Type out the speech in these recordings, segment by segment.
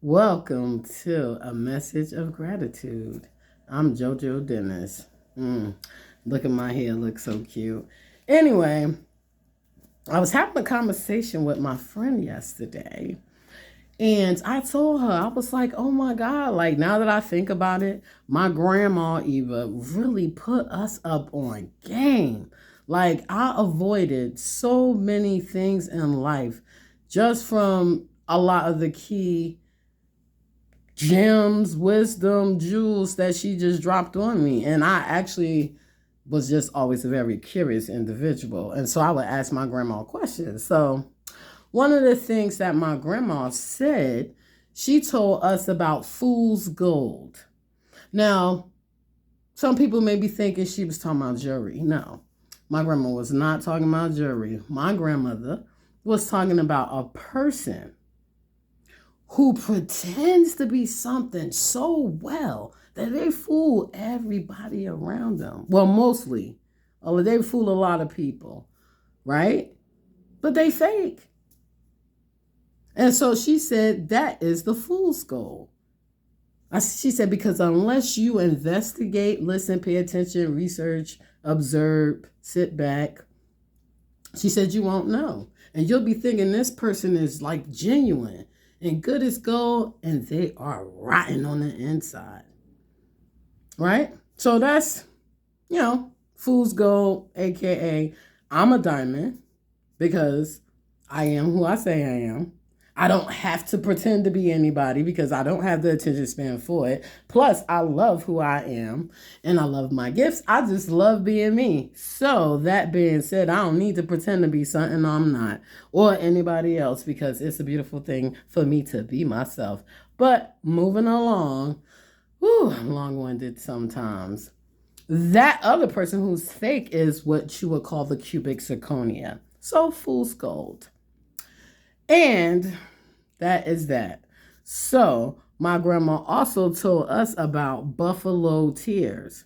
Welcome to a message of gratitude. I'm JoJo Dennis. Look at my hair, looks so cute. Anyway, I was having a conversation with my friend yesterday, and I told her, I was like, oh my God, like now that I think about it, my grandma Eva really put us up on game. Like I avoided so many things in life just from a lot of the key gems, wisdom, jewels that she just dropped on me. And I actually was just always a very curious individual. And so I would ask my grandma questions. So one of the things that my grandma said, she told us about fool's gold. Now, some people may be thinking she was talking about jewelry. No, my grandma was not talking about jewelry. My grandmother was talking about a person who pretends to be something so well that they fool everybody around them. Well, mostly. They fool a lot of people, right? But they fake. And so she said that is the fool's gold. She said, because unless you investigate, listen, pay attention, research, observe, sit back, she said you won't know. And you'll be thinking this person is like genuine and good as gold, and they are rotten on the inside. Right? So that's, fool's gold, aka I'm a diamond because I am who I say I am. I don't have to pretend to be anybody because I don't have the attention span for it. Plus, I love who I am and I love my gifts. I just love being me. So, that being said, I don't need to pretend to be something I'm not or anybody else because it's a beautiful thing for me to be myself. But moving along, I'm long-winded sometimes. That other person who's fake is what you would call the cubic zirconia. So, fool's gold. And that is that. So, my grandma also told us about buffalo tears.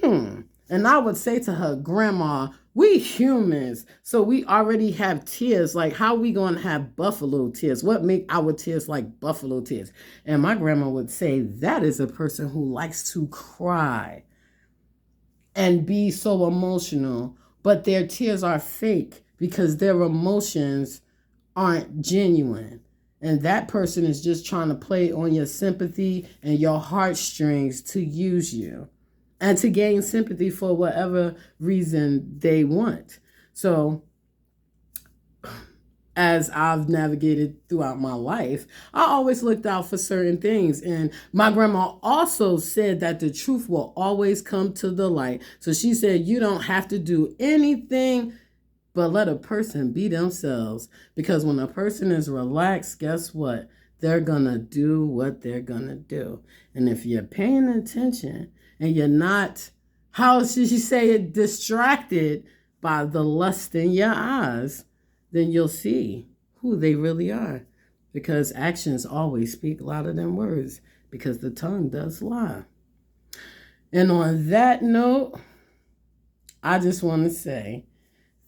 And I would say to her, Grandma, we humans, so we already have tears. Like, how we going to have buffalo tears? What make our tears like buffalo tears? And my grandma would say, that is a person who likes to cry and be so emotional, but their tears are fake because their emotions aren't genuine. And that person is just trying to play on your sympathy and your heartstrings to use you and to gain sympathy for whatever reason they want. So, as I've navigated throughout my life, I always looked out for certain things. And my grandma also said that the truth will always come to the light. So she said, you don't have to do anything but let a person be themselves. Because when a person is relaxed, guess what? They're going to do what they're going to do. And if you're paying attention and you're not, how should she say it, distracted by the lust in your eyes, then you'll see who they really are. Because actions always speak louder than words, because the tongue does lie. And on that note, I just want to say,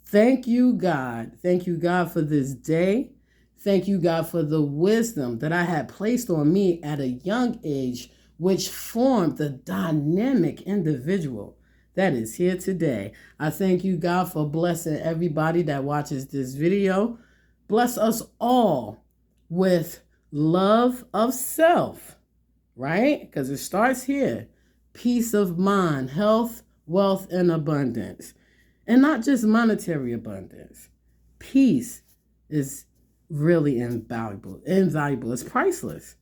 thank you, God. Thank you, God, for this day. Thank you, God, for the wisdom that I had placed on me at a young age, which formed the dynamic individual that is here today. I thank you, God, for blessing everybody that watches this video. Bless us all with love of self, right? Because it starts here. Peace of mind, health, wealth, and abundance. And not just monetary abundance. Peace is really invaluable. Invaluable. It's priceless.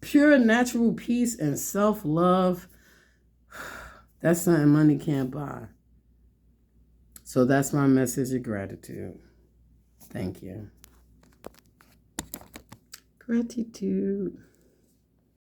Pure natural peace and self-love, that's something money can't buy. So that's my message of gratitude. Thank you. Gratitude.